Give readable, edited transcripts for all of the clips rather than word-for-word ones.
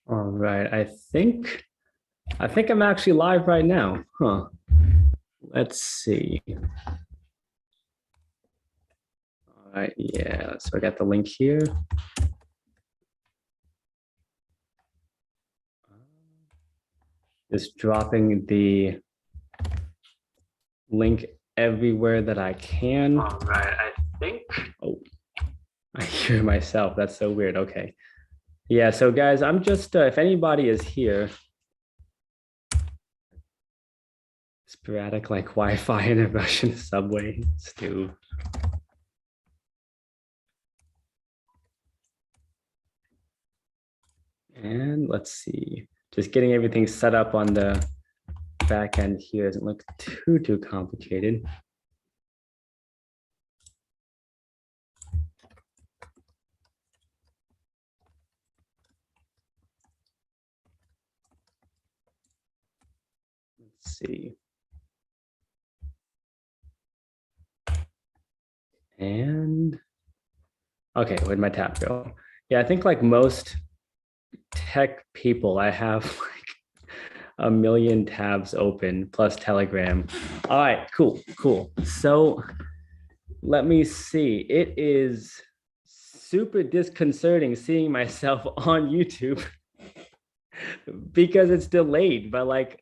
All right, I think I'm actually live right now. Huh. Let's see. All right, yeah, so I got the link here. Just dropping the link everywhere that I can. All right, I think. Oh, I hear myself. That's so weird. Okay. Yeah, so guys, I'm just, if anybody is here, sporadic like Wi-Fi in a Russian subway, Stu. And let's see, just getting everything set up on the back end here doesn't look too complicated. Let's see. And okay, where'd my tab go? Yeah, I think like most tech people, I have like a million tabs open plus Telegram. All right, cool. So let me see. It is super disconcerting seeing myself on YouTube because it's delayed by like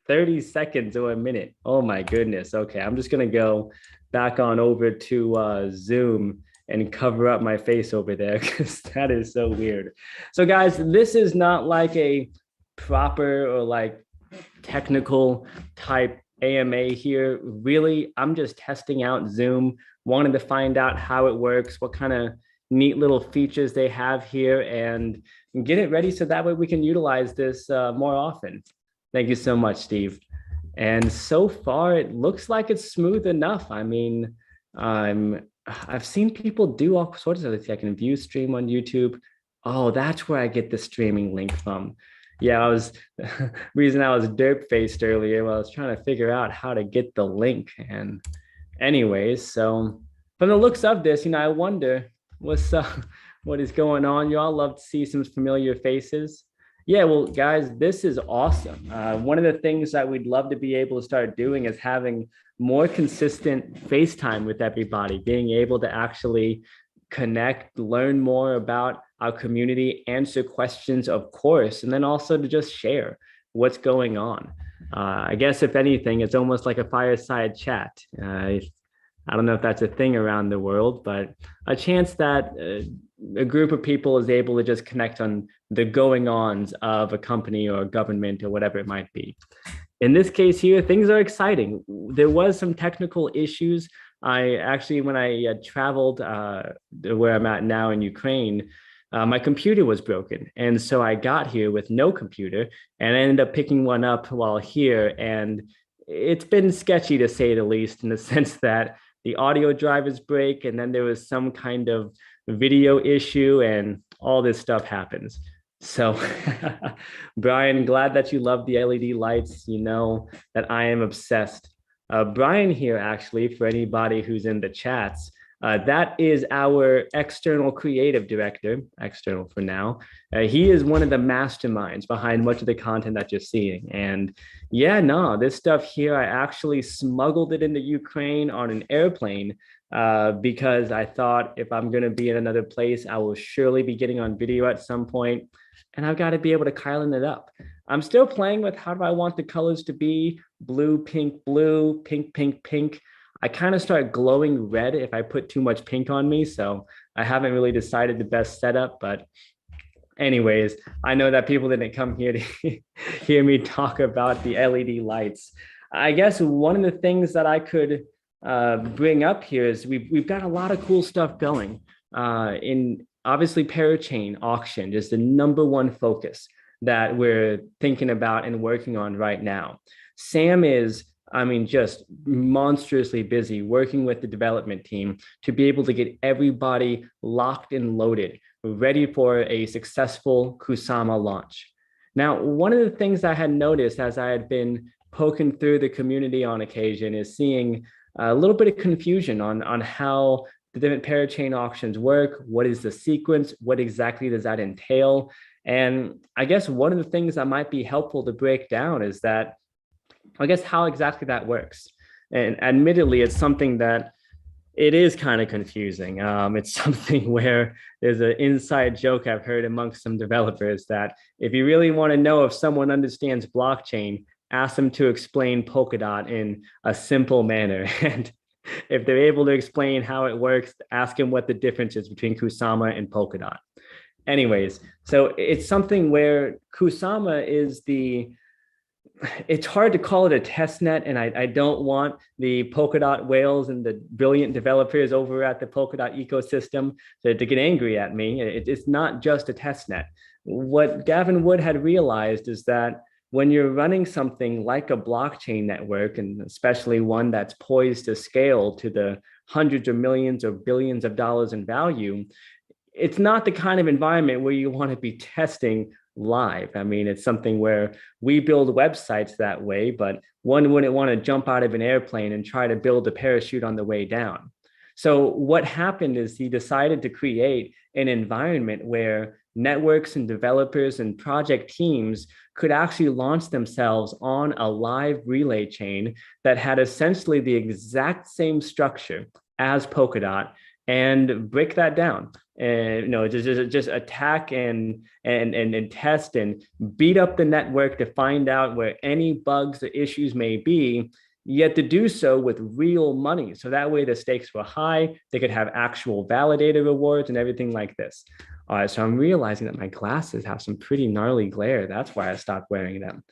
30 seconds or a minute. Oh my goodness. Okay, I'm just gonna go back on over to Zoom and cover up my face over there because that is so weird. So guys, this is not like a proper or like technical type AMA here. Really, I'm just testing out Zoom, wanting to find out how it works, what kind of neat little features they have here, and get it ready so that way we can utilize this more often. Thank you so much, Steve. And so far, it looks like it's smooth enough. I mean, I've seen people do all sorts of things. I can view stream on YouTube. Oh, that's where I get the streaming link from. Yeah, I was reason I was derp faced earlier. Well, I was trying to figure out how to get the link. And anyways, so from the looks of this, I wonder what's what is going on. You all love to see some familiar faces. Yeah, well, guys, this is awesome. One of the things that we'd love to be able to start doing is having more consistent FaceTime with everybody, being able to actually connect, learn more about our community, answer questions, of course, and then also to just share what's going on. I guess if anything, it's almost like a fireside chat. I don't know if that's a thing around the world, but a chance that a group of people is able to just connect on the going ons of a company or a government or whatever it might be. In this case here, things are exciting. There was some technical issues. I actually, when I traveled where I'm at now in Ukraine, my computer was broken. And so I got here with no computer and I ended up picking one up while here. And it's been sketchy to say the least, in the sense that the audio drivers break and then there was some kind of video issue and all this stuff happens. So, Brian, glad that you love the LED lights. You know that I am obsessed. Brian here, actually, for anybody who's in the chats, that is our external creative director, external for now. He is one of the masterminds behind much of the content that you're seeing. And yeah, no, this stuff here, I actually smuggled it into Ukraine on an airplane because I thought if I'm going to be in another place, I will surely be getting on video at some point, and I've got to be able to Kylan it up. I'm still playing with how do I want the colors to be: blue, pink, pink. I kind of start glowing red if I put too much pink on me. So I haven't really decided the best setup, but anyways, I know that people didn't come here to hear me talk about the LED lights. I guess one of the things that I could bring up here is we've got a lot of cool stuff going. In obviously parachain auction is the number one focus that we're thinking about and working on right now. Sam is, I mean, just monstrously busy working with the development team to be able to get everybody locked and loaded, ready for a successful Kusama launch. Now, one of the things I had noticed as I had been poking through the community on occasion is seeing a little bit of confusion on how the different parachain auctions work. What is the sequence? What exactly does that entail? And I guess one of the things that might be helpful to break down is that, I guess, how exactly that works. And admittedly, it's something that it is kind of confusing. It's something where there's an inside joke I've heard amongst some developers that if you really want to know if someone understands blockchain, ask them to explain Polkadot in a simple manner. And if they're able to explain how it works, ask them what the difference is between Kusama and Polkadot. Anyways, so it's something where Kusama is it's hard to call it a test net, and I don't want the Polkadot whales and the brilliant developers over at the Polkadot ecosystem to get angry at me. It's not just a test net. What Gavin Wood had realized is that when you're running something like a blockchain network, and especially one that's poised to scale to the hundreds of millions or billions of dollars in value, it's not the kind of environment where you want to be testing live. I mean, it's something where we build websites that way, but one wouldn't want to jump out of an airplane and try to build a parachute on the way down. So what happened is he decided to create an environment where networks and developers and project teams could actually launch themselves on a live relay chain that had essentially the exact same structure as Polkadot, and break that down, and just attack and test and beat up the network to find out where any bugs or issues may be, yet to do so with real money. So that way the stakes were high, they could have actual validator rewards and everything like this. All right, so I'm realizing that my glasses have some pretty gnarly glare. That's why I stopped wearing them.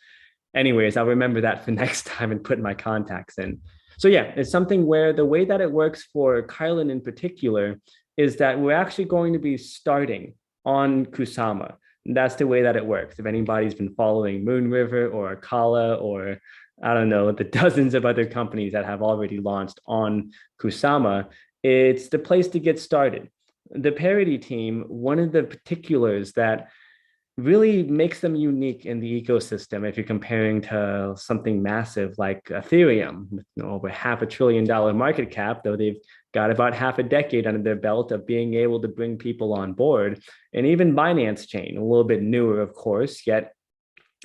Anyways, I'll remember that for next time and put my contacts in. So yeah, it's something where the way that it works for Kylan in particular is that we're actually going to be starting on Kusama. And that's the way that it works. If anybody's been following Moonriver or Akala or I don't know, the dozens of other companies that have already launched on Kusama, it's the place to get started. The Parity team, one of the particulars that really makes them unique in the ecosystem, if you're comparing to something massive like Ethereum, with over $500 billion market cap, though they've got about half a decade under their belt of being able to bring people on board, and even Binance Chain, a little bit newer, of course, yet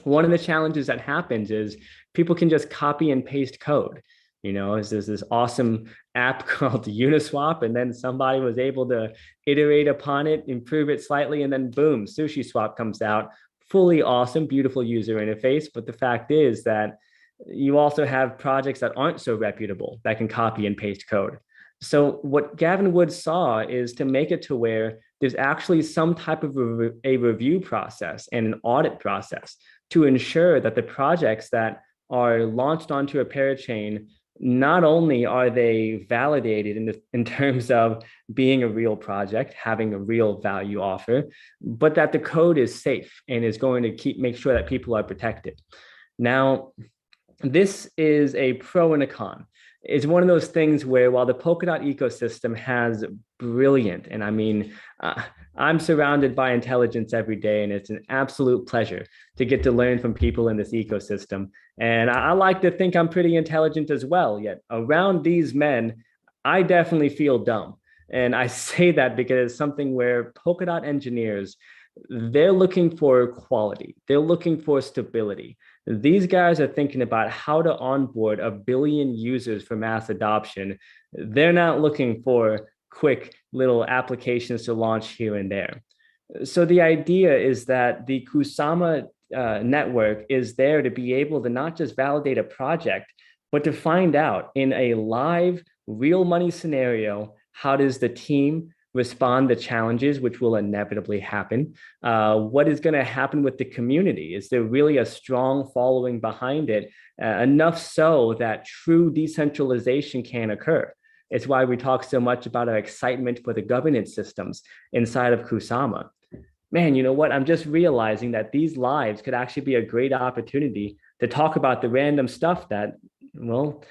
one of the challenges that happens is people can just copy and paste code. There's this awesome app called Uniswap, and then somebody was able to iterate upon it, improve it slightly, and then boom, SushiSwap comes out. Fully awesome, beautiful user interface. But the fact is that you also have projects that aren't so reputable that can copy and paste code. So what Gavin Wood saw is to make it to where there's actually some type of a review process and an audit process to ensure that the projects that are launched onto a parachain, not only are they validated in terms of being a real project, having a real value offer, but that the code is safe and is going to make sure that people are protected. Now, this is a pro and a con. It's one of those things where while the Polkadot ecosystem has brilliant, and I mean, I'm surrounded by intelligence every day, and it's an absolute pleasure to get to learn from people in this ecosystem. And I like to think I'm pretty intelligent as well, yet around these men, I definitely feel dumb. And I say that because it's something where Polkadot engineers, they're looking for quality. They're looking for stability. These guys are thinking about how to onboard 1 billion users for mass adoption. They're not looking for quick little applications to launch here and there. So the idea is that the Kusama network is there to be able to not just validate a project, but to find out in a live, real money scenario, how does the team respond to challenges, which will inevitably happen? What is going to happen with the community? Is there really a strong following behind it, enough so that true decentralization can occur? It's why we talk so much about our excitement for the governance systems inside of Kusama. Man, you know what? I'm just realizing that these lives could actually be a great opportunity to talk about the random stuff that, well,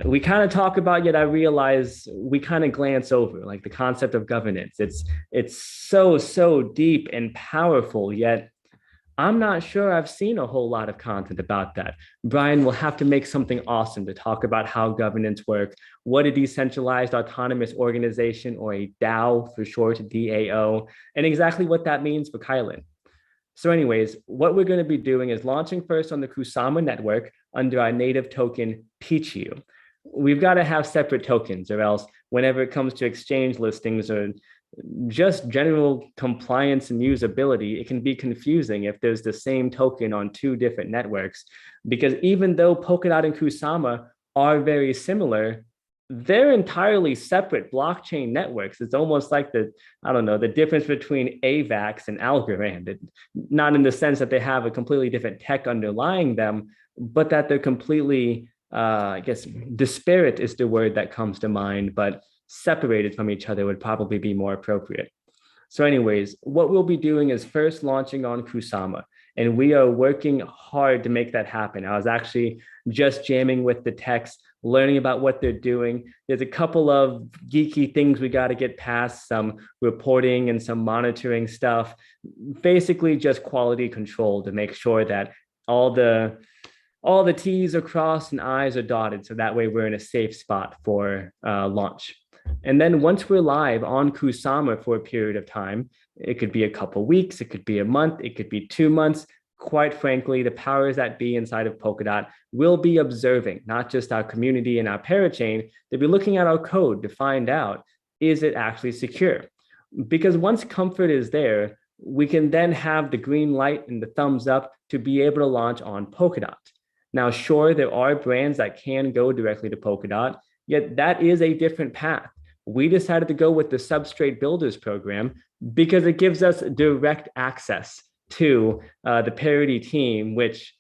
we kind of talk about, yet I realize we kind of glance over, like the concept of governance. It's so deep and powerful, yet I'm not sure I've seen a whole lot of content about that. Brian will have to make something awesome to talk about how governance works, what a decentralized autonomous organization, or a DAO for short, DAO, and exactly what that means for Kylan. So anyways, what we're going to be doing is launching first on the Kusama network under our native token Pichu. We've got to have separate tokens, or else whenever it comes to exchange listings or just general compliance and usability, it can be confusing if there's the same token on two different networks. Because even though Polkadot and Kusama are very similar, they're entirely separate blockchain networks. It's almost like I don't know, the difference between AVAX and Algorand. Not in the sense that they have a completely different tech underlying them, but that they're completely, I guess, disparate is the word that comes to mind, but separated from each other would probably be more appropriate. So anyways, what we'll be doing is first launching on Kusama, and we are working hard to make that happen. I was actually just jamming with the techs, learning about what they're doing. There's a couple of geeky things we got to get past, some reporting and some monitoring stuff, basically just quality control to make sure that all the T's are crossed and I's are dotted. So that way we're in a safe spot for launch. And then once we're live on Kusama for a period of time, it could be a couple weeks, it could be a month, it could be 2 months. Quite frankly, the powers that be inside of Polkadot will be observing not just our community and our parachain, they'll be looking at our code to find out, is it actually secure? Because once comfort is there, we can then have the green light and the thumbs up to be able to launch on Polkadot. Now, sure, there are brands that can go directly to Polkadot, yet that is a different path. We decided to go with the Substrate Builders program because it gives us direct access to the Parity team, which,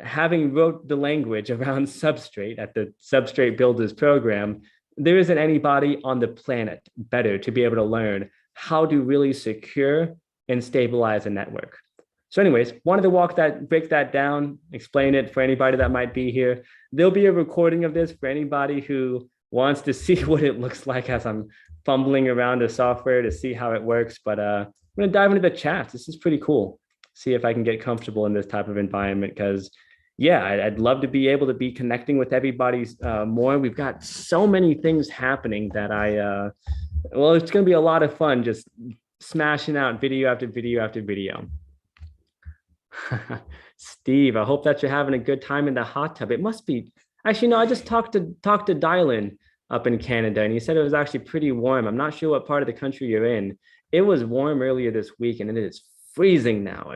having wrote the language around Substrate at the Substrate Builders program, there isn't anybody on the planet better to be able to learn how to really secure and stabilize a network. So anyways, wanted to break that down, explain it for anybody that might be here. There'll be a recording of this for anybody who wants to see what it looks like as I'm fumbling around the software to see how it works. But I'm going to dive into the chat. This is pretty cool. See if I can get comfortable in this type of environment, because yeah, I'd love to be able to be connecting with everybody more. We've got so many things happening that well, it's going to be a lot of fun just smashing out video after video after video. Steve, I hope that you're having a good time in the hot tub. It must be. Actually, no, I just talked to Dylan up in Canada, and he said it was actually pretty warm. I'm not sure what part of the country you're in. It was warm earlier this week, and it is freezing now.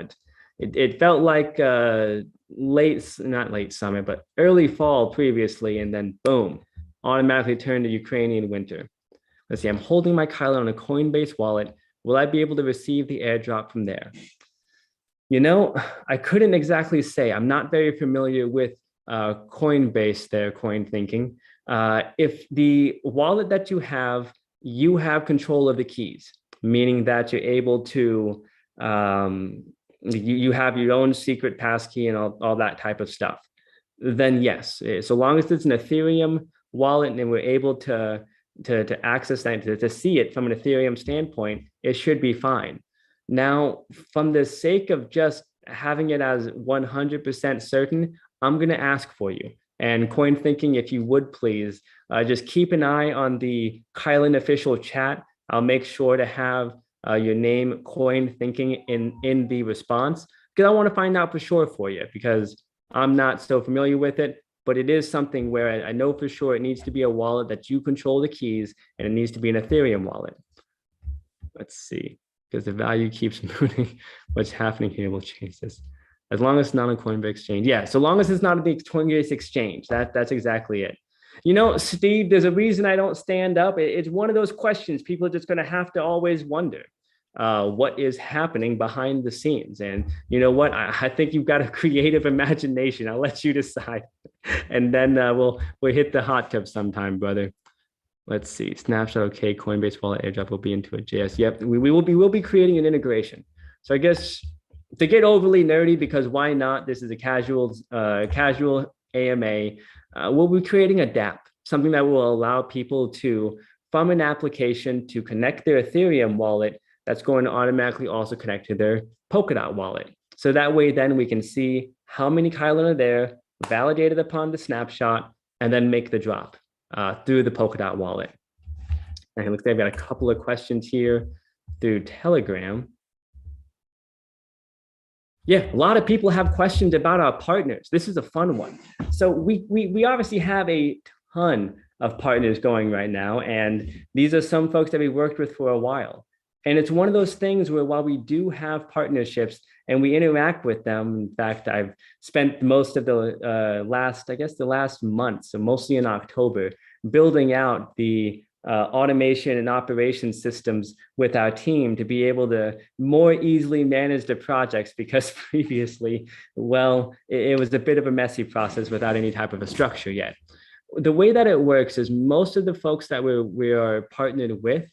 It felt like not late summer, but early fall previously, and then boom, automatically turned to Ukrainian winter. Let's see, I'm holding my Kylo on a Coinbase wallet. Will I be able to receive the airdrop from there? You know, I couldn't exactly say. I'm not very familiar with Coinbase there, Coin Thinking. If the wallet that you have control of the keys, meaning that you're able to, you have your own secret passkey and all that type of stuff, then yes, so long as it's an Ethereum wallet and we're able to access that, to see it from an Ethereum standpoint, it should be fine. Now, from the sake of just having it as 100% certain, I'm going to ask for you. And Coin Thinking, if you would please, just keep an eye on the Kylan official chat. I'll make sure to have your name, Coin Thinking, in the response, because I want to find out for sure for you, because I'm not so familiar with it. But it is something where I know for sure it needs to be a wallet that you control the keys, and it needs to be an Ethereum wallet. Let's see, because the value keeps moving. What's happening here will change this. As long as it's not a Coinbase exchange. Yeah, so long as it's not a Coinbase exchange. That's exactly it. You know, Steve, there's a reason I don't stand up. It's one of those questions people are just going to have to always wonder. What is happening behind the scenes? And you know what? I think you've got a creative imagination. I'll let you decide. And then we'll hit the hot tub sometime, brother. Let's see. Snapshot, okay. Coinbase wallet airdrop will be into a JS. Yep, we'll be creating an integration. So I guess to get overly nerdy, because why not? This is a casual AMA. We'll be creating a DApp, something that will allow people to, from an application, to connect their Ethereum wallet that's going to automatically also connect to their Polkadot wallet. So that way, then we can see how many Kylan are there, validate it upon the snapshot, and then make the drop through the Polkadot wallet. And it looks like I've got a couple of questions here through Telegram. Yeah, a lot of people have questions about our partners. This is a fun one. So we obviously have a ton of partners going right now, and these are some folks that we worked with for a while. And it's one of those things where while we do have partnerships and we interact with them, in fact, I've spent most of the the last month, so mostly in October, building out the automation and operation systems with our team to be able to more easily manage the projects because previously, well, it was a bit of a messy process without any type of a structure yet. The way that it works is most of the folks that we are partnered with,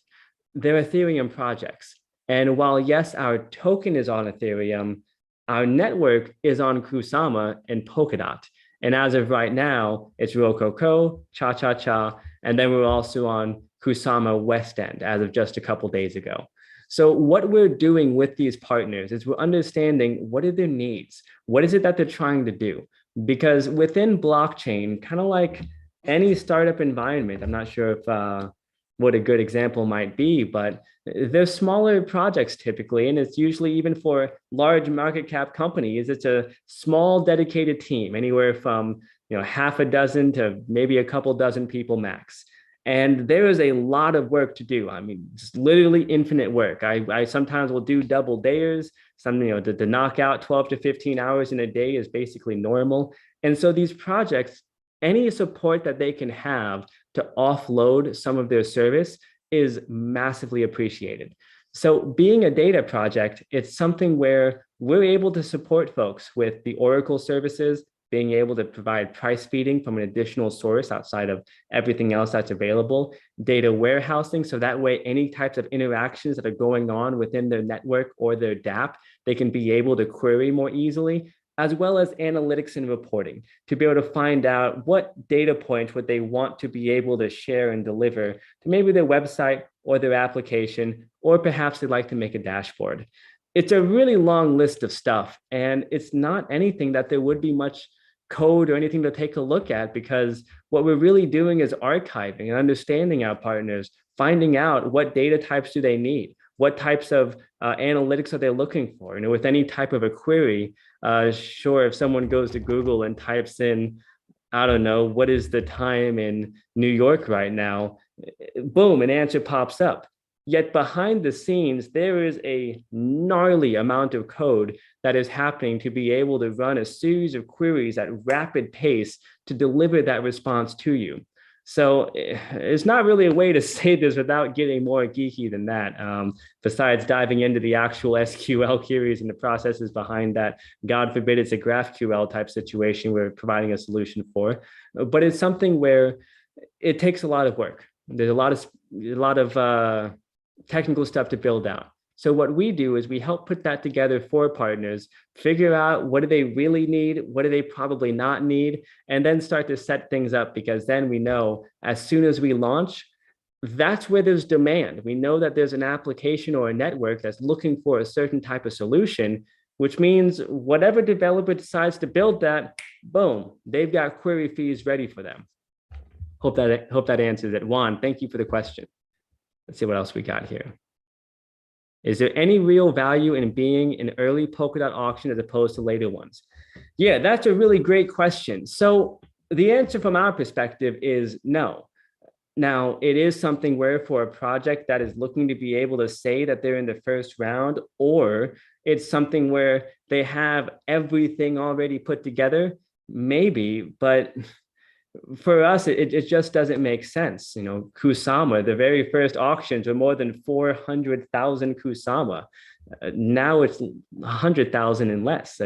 they're Ethereum projects. And while yes, our token is on Ethereum, our network is on Kusama and Polkadot. And as of right now, it's Rococo, Cha Cha Cha, and then we're also on Kusama West End as of just a couple days ago. So what we're doing with these partners is we're understanding what are their needs? What is it that they're trying to do? Because within blockchain, kind of like any startup environment, I'm not sure if what a good example might be, but they're smaller projects typically, and it's usually even for large market cap companies, it's a small dedicated team, anywhere from half a dozen to maybe a couple dozen people max. And there is a lot of work to do. I mean, just literally infinite work. I sometimes will do double dayers. Some, to knock out 12 to 15 hours in a day is basically normal. And so these projects, any support that they can have to offload some of their service is massively appreciated. So being a data project, it's something where we're able to support folks with the Oracle services, being able to provide price feeding from an additional source outside of everything else that's available, data warehousing, so that way any types of interactions that are going on within their network or their DApp, they can be able to query more easily, as well as analytics and reporting to be able to find out what data points would they want to be able to share and deliver to maybe their website or their application, or perhaps they'd like to make a dashboard. It's a really long list of stuff, and it's not anything that there would be much code or anything to take a look at, because what we're really doing is archiving and understanding our partners, finding out what data types do they need, what types of analytics are they looking for. With any type of a query, sure, if someone goes to Google and types in, I don't know, what is the time in New York right now? Boom, an answer pops up. Yet behind the scenes, there is a gnarly amount of code that is happening to be able to run a series of queries at rapid pace to deliver that response to you. So it's not really a way to say this without getting more geeky than that. Besides diving into the actual SQL queries and the processes behind that, God forbid it's a GraphQL type situation we're providing a solution for. But it's something where it takes a lot of work. There's a lot of technical stuff to build out. So what we do is we help put that together for partners, figure out what do they really need, what do they probably not need, and then start to set things up, because then we know as soon as we launch, that's where there's demand. We know that there's an application or a network that's looking for a certain type of solution, which means whatever developer decides to build that, boom, they've got query fees ready for them. Hope that answers it. Juan, thank you for the question. Let's see what else we got here. Is there any real value in being an early Polkadot auction as opposed to later ones? Yeah, that's a really great question. So the answer from our perspective is no. Now, it is something where for a project that is looking to be able to say that they're in the first round, or it's something where they have everything already put together, maybe, but for us, it just doesn't make sense. Kusama, the very first auctions were more than 400,000 Kusama. Now it's 100,000 and less.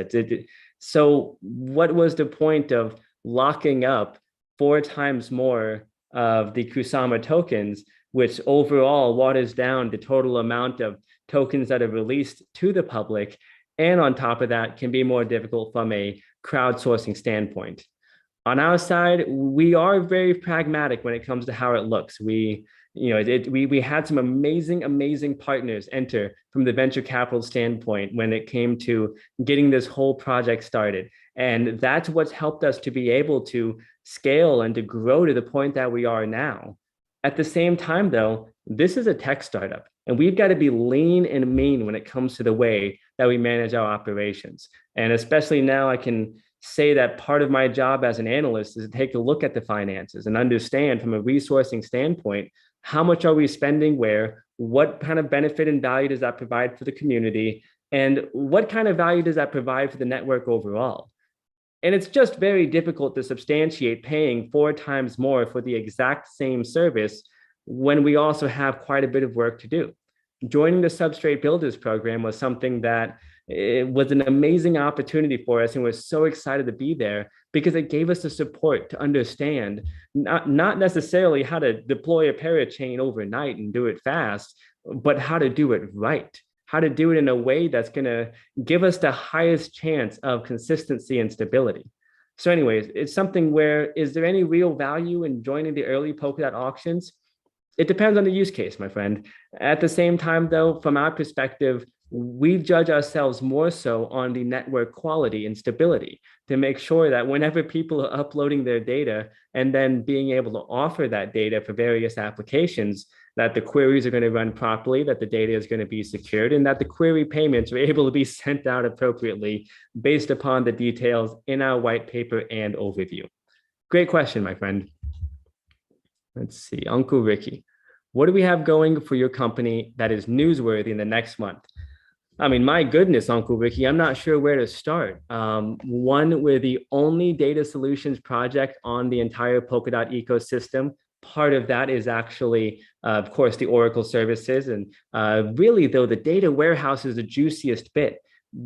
So what was the point of locking up 4 times more of the Kusama tokens, which overall waters down the total amount of tokens that are released to the public, and on top of that can be more difficult from a crowdsourcing standpoint. On our side, we are very pragmatic when it comes to how it looks. We had some amazing partners enter from the venture capital standpoint when it came to getting this whole project started. And that's what's helped us to be able to scale and to grow to the point that we are now. At the same time, though, this is a tech startup, and we've got to be lean and mean when it comes to the way that we manage our operations. And especially now, I can say that part of my job as an analyst is to take a look at the finances and understand from a resourcing standpoint, how much are we spending where, what kind of benefit and value does that provide for the community, and what kind of value does that provide for the network overall. And it's just very difficult to substantiate paying 4 times more for the exact same service when we also have quite a bit of work to do. Joining the Substrate Builders program was something that it was an amazing opportunity for us, and we're so excited to be there because it gave us the support to understand not necessarily how to deploy a parachain overnight and do it fast, but how to do it right, how to do it in a way that's going to give us the highest chance of consistency and stability. So anyways, it's something where, is there any real value in joining the early Polkadot auctions? It depends on the use case, my friend. At the same time, though, from our perspective, we judge ourselves more so on the network quality and stability to make sure that whenever people are uploading their data and then being able to offer that data for various applications, that the queries are going to run properly, that the data is going to be secured, and that the query payments are able to be sent out appropriately based upon the details in our white paper and overview. Great question, my friend. Let's see, Uncle Ricky. What do we have going for your company that is newsworthy in the next month? I mean, my goodness, Uncle Ricky, I'm not sure where to start. One, we're the only data solutions project on the entire Polkadot ecosystem. Part of that is actually, of course, the Oracle services. And really, though, the data warehouse is the juiciest bit,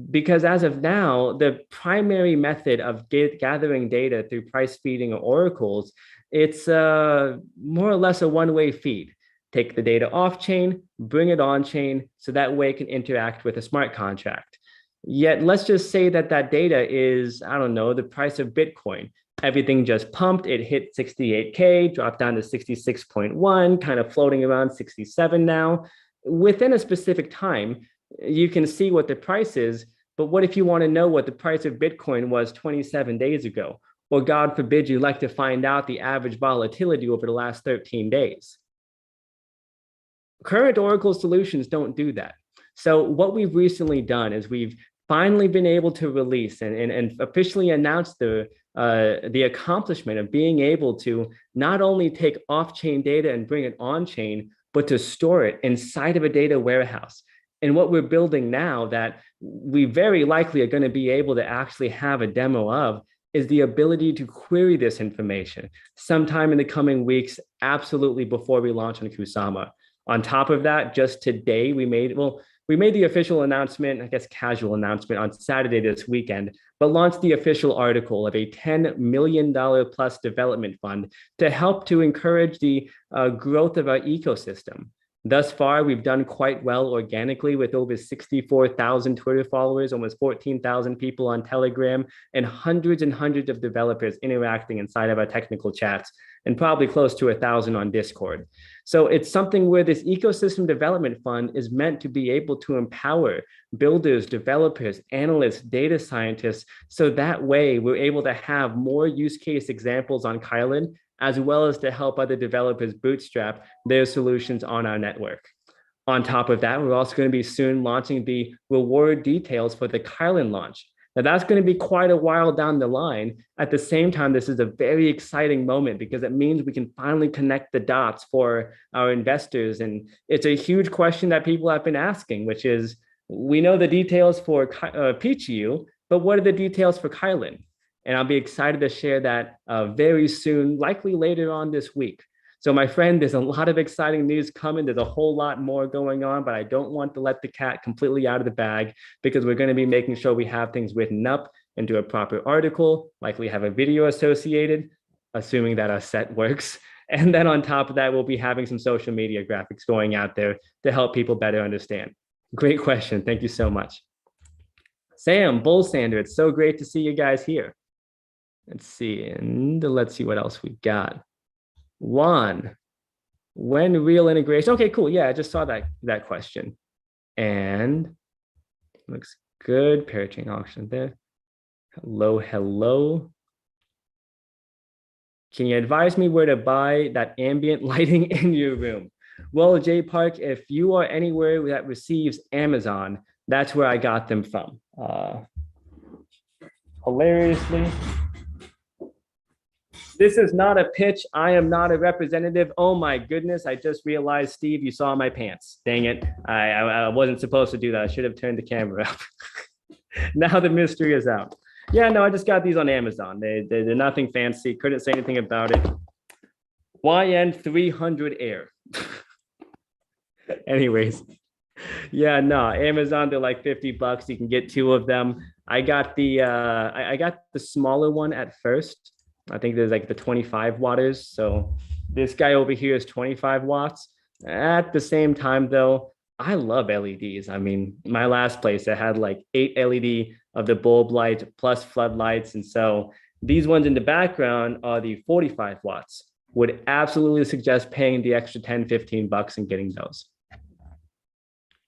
because as of now, the primary method of gathering data through price feeding or oracles, it's more or less a one-way feed. Take the data off chain, bring it on chain, so that way it can interact with a smart contract. Yet let's just say that that data is, I don't know, the price of Bitcoin. Everything just pumped, it hit 68K, dropped down to 66.1, kind of floating around 67 now. Within a specific time, you can see what the price is, but what if you want to know what the price of Bitcoin was 27 days ago? Or God forbid, you'd like to find out the average volatility over the last 13 days. Current Oracle solutions don't do that. So what we've recently done is we've finally been able to release and officially announce the accomplishment of being able to not only take off-chain data and bring it on-chain, but to store it inside of a data warehouse. And what we're building now that we very likely are going to be able to actually have a demo of is the ability to query this information sometime in the coming weeks, absolutely before we launch on Kusama. On top of that, just today, we made the official announcement, I guess casual announcement on Saturday this weekend, but launched the official article of a $10 million plus development fund to help to encourage the growth of our ecosystem. Thus far, we've done quite well organically with over 64,000 Twitter followers, almost 14,000 people on Telegram, and hundreds of developers interacting inside of our technical chats, and probably close to 1,000 on Discord. So it's something where this ecosystem development fund is meant to be able to empower builders, developers, analysts, data scientists, so that way we're able to have more use case examples on Kylan, as well as to help other developers bootstrap their solutions on our network. On top of that, we're also going to be soon launching the reward details for the Kylan launch. Now, that's going to be quite a while down the line. At the same time, this is a very exciting moment because it means we can finally connect the dots for our investors. And it's a huge question that people have been asking, which is, we know the details for PGU, but what are the details for Kylan? And I'll be excited to share that very soon, likely later on this week. So my friend, there's a lot of exciting news coming. There's a whole lot more going on, but I don't want to let the cat completely out of the bag because we're going to be making sure we have things written up into a proper article, likely have a video associated, assuming that our set works. And then on top of that, we'll be having some social media graphics going out there to help people better understand. Great question. Thank you so much. Sam, Bull Sander, it's so great to see you guys here. Let's see, and let's see what else we got. Juan, when real integration? Okay, cool. Yeah, I just saw that question. And looks good. Parachain auction there. Hello. Can you advise me where to buy that ambient lighting in your room? Well, J Park, if you are anywhere that receives Amazon, that's where I got them from. Hilariously, this is not a pitch. I am not a representative. Oh my goodness. I just realized, Steve, you saw my pants. Dang it. I wasn't supposed to do that. I should have turned the camera up. Now the mystery is out. Yeah, no, I just got these on Amazon. They're nothing fancy. Couldn't say anything about it. YN300 Air. Anyways, yeah, no, Amazon, they're like 50 bucks. You can get two of them. I got I got the smaller one at first. I think there's like the 25 watters. So this guy over here is 25 watts. At the same time, though, I love LEDs. I mean, my last place, I had like 8 LED of the bulb light plus floodlights. And so these ones in the background are the 45 watts. Would absolutely suggest paying the extra 10, 15 bucks and getting those.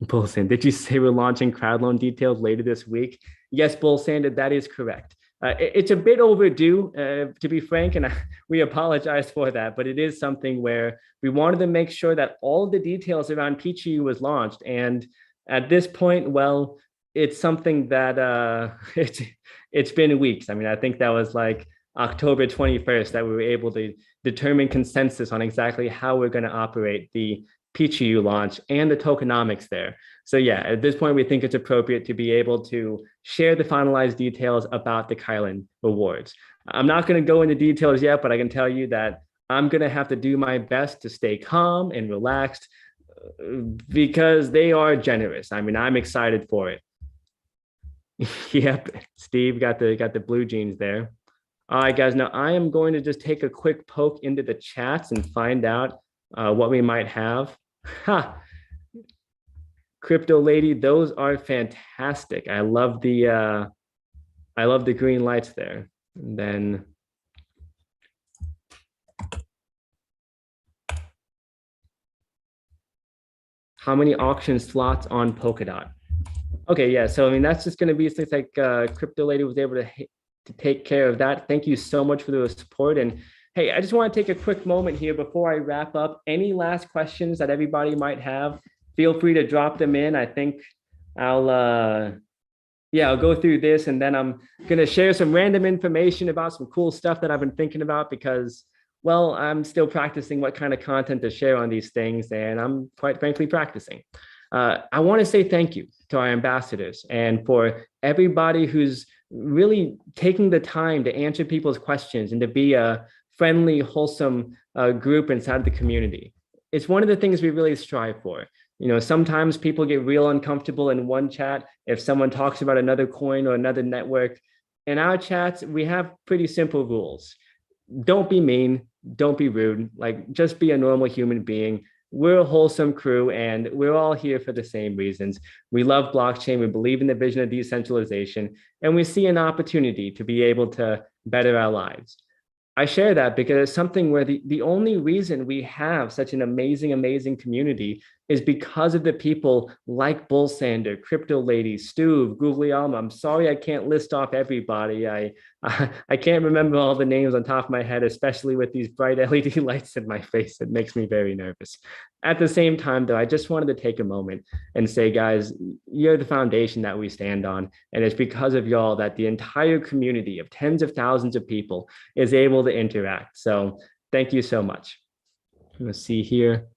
Bullsand, did you say we're launching crowd loan details later this week? Yes, Bullsand, that is correct. It's a bit overdue, to be frank, and we apologize for that, but it is something where we wanted to make sure that all the details around Peachy was launched. And at this point, well, it's something that it's been weeks. I mean, I think that was like October 21st that we were able to determine consensus on exactly how we're going to operate the Peachy launch and the tokenomics there. So yeah, at this point, we think it's appropriate to be able to share the finalized details about the Kylan rewards. I'm not going to go into details yet, but I can tell you that I'm going to have to do my best to stay calm and relaxed because they are generous. I mean, I'm excited for it. Yep, Steve got the blue jeans there. All right, guys, now I am going to just take a quick poke into the chats and find out what we might have. Ha! Crypto lady, those are fantastic. I love the green lights there. And then how many auction slots on Polkadot? Okay, yeah. So I mean, that's just going to be things like Crypto Lady was able to take care of that. Thank you so much for the support. And hey, I just want to take a quick moment here before I wrap up. Any last questions that everybody might have? Feel free to drop them in. I think I'll go through this and then I'm going to share some random information about some cool stuff that I've been thinking about because, well, I'm still practicing what kind of content to share on these things, and I'm quite frankly practicing. I want to say thank you to our ambassadors and for everybody who's really taking the time to answer people's questions and to be a friendly, wholesome group inside the community. It's one of the things we really strive for. You know, sometimes people get real uncomfortable in one chat if someone talks about another coin or another network. In our chats, we have pretty simple rules. Don't be mean, don't be rude, like just be a normal human being. We're a wholesome crew and we're all here for the same reasons. We love blockchain, we believe in the vision of decentralization, and we see an opportunity to be able to better our lives. I share that because it's something where the only reason we have such an amazing, amazing community is because of the people like Bull Sander, Crypto Lady, Stu, Guglielmo. I'm sorry I can't list off everybody. I can't remember all the names on top of my head, especially with these bright LED lights in my face. It makes me very nervous. At the same time, though, I just wanted to take a moment and say, guys, you're the foundation that we stand on. And it's because of y'all that the entire community of tens of thousands of people is able to interact. So thank you so much. Let's see here.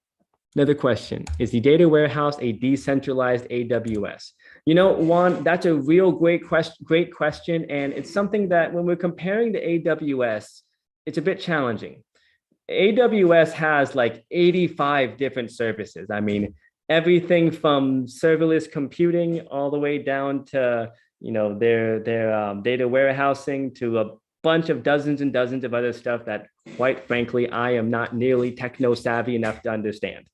Another question, is the data warehouse a decentralized AWS? You know, Juan, that's a real great question. And it's something that when we're comparing to AWS, it's a bit challenging. AWS has like 85 different services. I mean, everything from serverless computing all the way down to, you know, their data warehousing to a bunch of dozens and dozens of other stuff that, quite frankly, I am not nearly techno savvy enough to understand.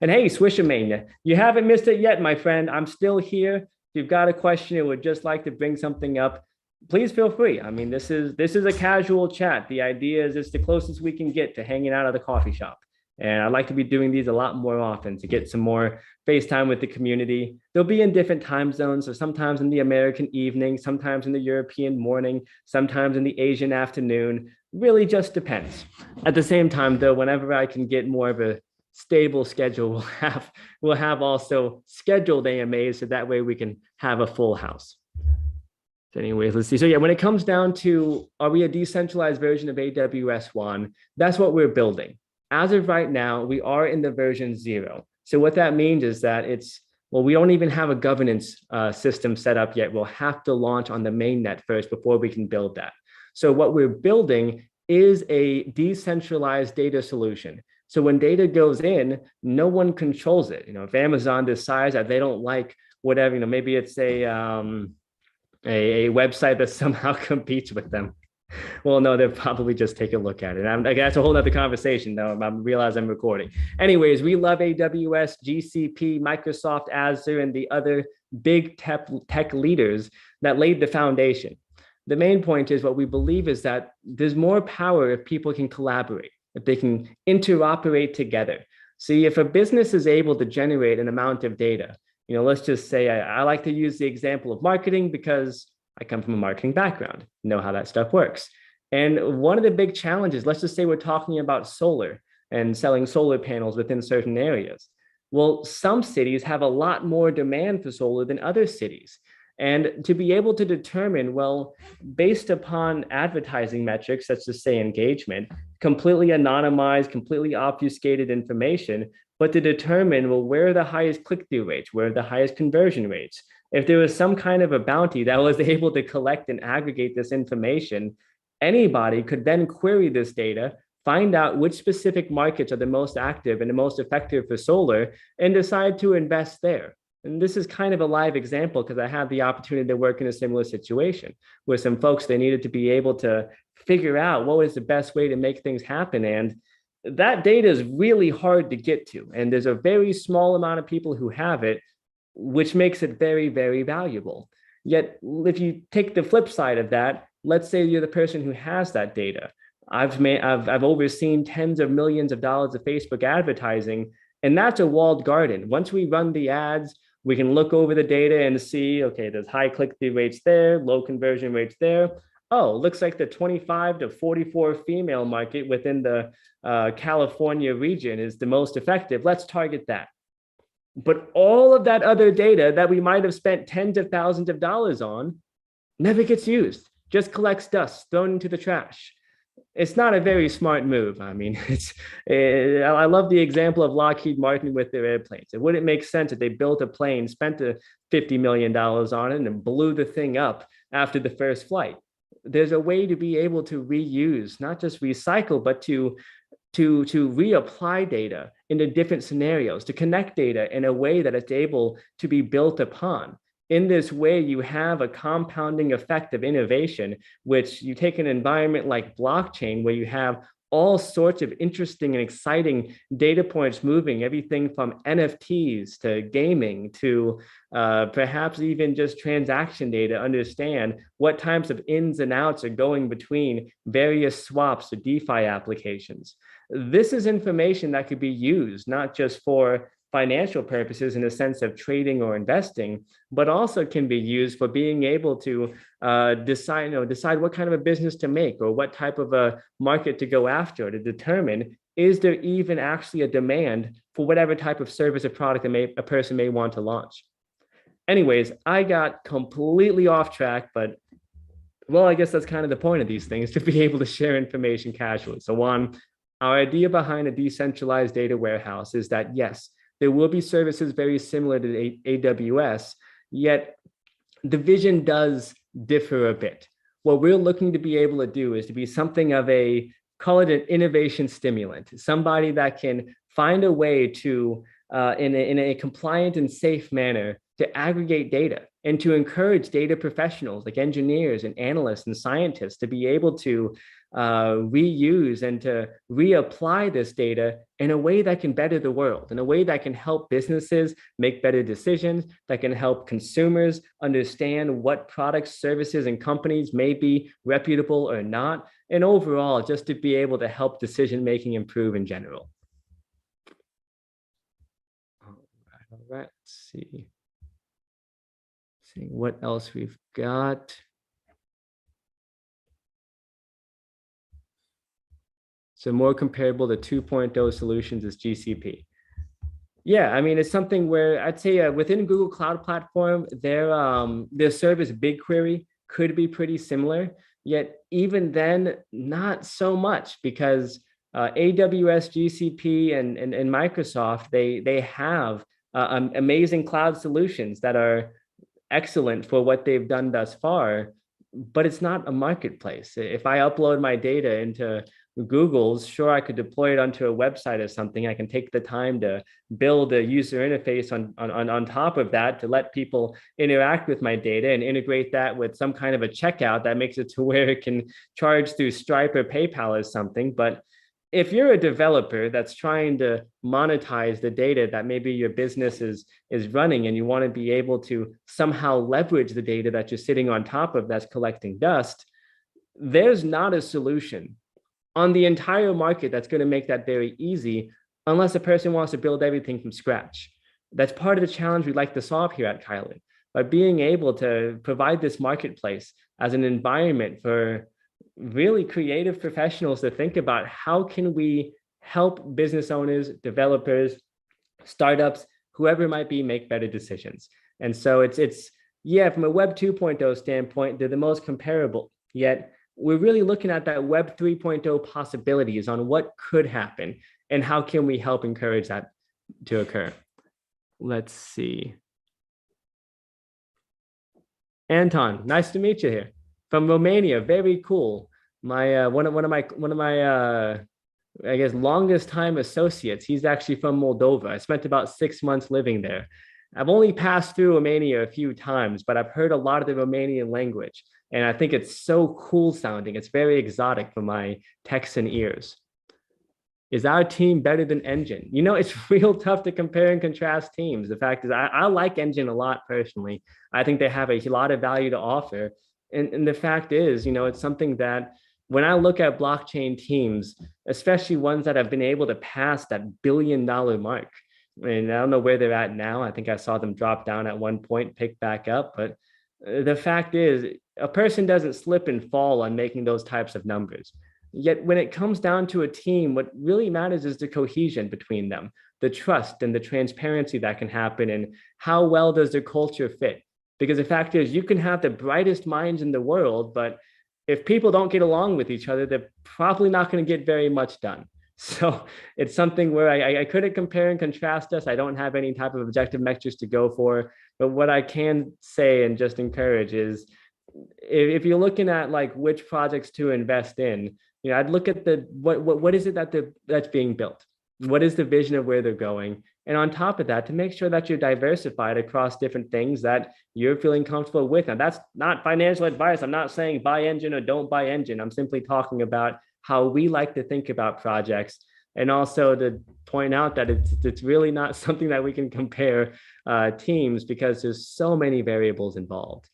And hey, Swishamania, you haven't missed it yet, my friend. I'm still here. If you've got a question or would just like to bring something up, please feel free. I mean, this is a casual chat. The idea is it's the closest we can get to hanging out at the coffee shop. And I'd like to be doing these a lot more often to get some more FaceTime with the community. They'll be in different time zones. So sometimes in the American evening, sometimes in the European morning, sometimes in the Asian afternoon. really just depends. At the same time, though, whenever I can get more of a stable schedule, we'll have also scheduled AMAs, so that way we can have a full house. So anyways, let's see. So yeah, when it comes down to, are we a decentralized version of AWS One? That's what we're building. As of right now, we are in the version 0. So what that means is that well, we don't even have a governance system set up yet. We'll have to launch on the mainnet first before we can build that. So what we're building is a decentralized data solution. So when data goes in, no one controls it. If Amazon decides that they don't like whatever, maybe it's a website that somehow competes with them. Well, no, they'll probably just take a look at it. That's a whole other conversation, though. I realize I'm recording. Anyways, we love AWS, GCP, Microsoft, Azure, and the other big tech leaders that laid the foundation. The main point is, what we believe is that there's more power if people can collaborate, if they can interoperate together. See, if a business is able to generate an amount of data, let's just say I like to use the example of marketing because I come from a marketing background, know how that stuff works. And one of the big challenges, let's just say we're talking about solar and selling solar panels within certain areas. Well, some cities have a lot more demand for solar than other cities. And to be able to determine, well, based upon advertising metrics, such as say engagement, completely anonymized, completely obfuscated information, but to determine, well, where are the highest click-through rates? Where are the highest conversion rates? If there was some kind of a bounty that was able to collect and aggregate this information, anybody could then query this data, find out which specific markets are the most active and the most effective for solar, and decide to invest there. And this is kind of a live example because I had the opportunity to work in a similar situation where some folks, they needed to be able to figure out what was the best way to make things happen. And that data is really hard to get to. And there's a very small amount of people who have it, which makes it very, very valuable. Yet, if you take the flip side of that, let's say you're the person who has that data. I've overseen tens of millions of dollars of Facebook advertising, and that's a walled garden. Once we run the ads, we can look over the data and see, okay, there's high click-through rates there, low conversion rates there. Oh, looks like the 25 to 44 female market within the California region is the most effective. Let's target that. But all of that other data that we might have spent tens of thousands of dollars on never gets used, just collects dust thrown into the trash. It's not a very smart move. I mean, I love the example of Lockheed Martin with their airplanes. It wouldn't make sense if they built a plane, spent $50 million on it, and blew the thing up after the first flight. There's a way to be able to reuse, not just recycle, but to reapply data into different scenarios, to connect data in a way that it's able to be built upon. In this way, you have a compounding effect of innovation, which you take an environment like blockchain, where you have all sorts of interesting and exciting data points moving, everything from NFTs to gaming to perhaps even just transaction data, understand what types of ins and outs are going between various swaps or DeFi applications. This is information that could be used not just for financial purposes in the sense of trading or investing, but also can be used for being able to decide what kind of a business to make or what type of a market to go after, to determine, is there even actually a demand for whatever type of service or product a person may want to launch. Anyways, I got completely off track, but well, I guess that's kind of the point of these things, to be able to share information casually. So one, our idea behind a decentralized data warehouse is that, yes, there will be services very similar to AWS, yet the vision does differ a bit. What we're looking to be able to do is to be something of call it an innovation stimulant, somebody that can find a way to, in a compliant and safe manner, to aggregate data and to encourage data professionals like engineers and analysts and scientists to be able to reuse and to reapply this data in a way that can better the world, in a way that can help businesses make better decisions, that can help consumers understand what products, services, and companies may be reputable or not, and overall, just to be able to help decision-making improve in general. All right, let's see. See what else we've got. So more comparable to 2.0 solutions is GCP. Yeah, I mean, it's something where I'd say within Google Cloud Platform, their service BigQuery could be pretty similar. Yet even then, not so much because AWS, GCP, and Microsoft they have amazing cloud solutions that are excellent for what they've done thus far, but it's not a marketplace. If I upload my data into Google's, sure, I could deploy it onto a website or something. I can take the time to build a user interface on top of that to let people interact with my data and integrate that with some kind of a checkout that makes it to where it can charge through Stripe or PayPal or something. But if you're a developer that's trying to monetize the data that maybe your business is running and you want to be able to somehow leverage the data that you're sitting on top of that's collecting dust, there's not a solution on the entire market that's going to make that very easy unless a person wants to build everything from scratch. That's part of the challenge we like to solve here at Kylan, by being able to provide this marketplace as an environment for really creative professionals to think about how can we help business owners, developers, startups, whoever it might be, make better decisions. And so it's yeah, from a Web 2.0 standpoint, they're the most comparable, yet we're really looking at that Web 3.0 possibilities on what could happen and how can we help encourage that to occur. Let's see. Anton, nice to meet you here from Romania. Very cool. My one of my I guess longest time associates. He's actually from Moldova. I spent about 6 months living there. I've only passed through Romania a few times, but I've heard a lot of the Romanian language, and I think it's so cool sounding. It's very exotic for my Texan ears. Is our team better than Engine? You know, it's real tough to compare and contrast teams. The fact is, I like Engine a lot personally. I think they have a lot of value to offer. And the fact is, you know, it's something that when I look at blockchain teams, especially ones that have been able to pass that $1 billion mark, and I don't know where they're at now. I think I saw them drop down at one point, pick back up. But the fact is, a person doesn't slip and fall on making those types of numbers. Yet when it comes down to a team, what really matters is the cohesion between them, the trust and the transparency that can happen, and how well does their culture fit. Because the fact is, you can have the brightest minds in the world, but if people don't get along with each other, they're probably not going to get very much done. So it's something where I couldn't compare and contrast us. I don't have any type of objective metrics to go for. But what I can say and just encourage is if you're looking at like which projects to invest in, you know, I'd look at the what is it that's being built? What is the vision of where they're going? And on top of that, to make sure that you're diversified across different things that you're feeling comfortable with. And that's not financial advice. I'm not saying buy Engine or don't buy Engine. I'm simply talking about how we like to think about projects, and also to point out that it's really not something that we can compare teams because there's so many variables involved.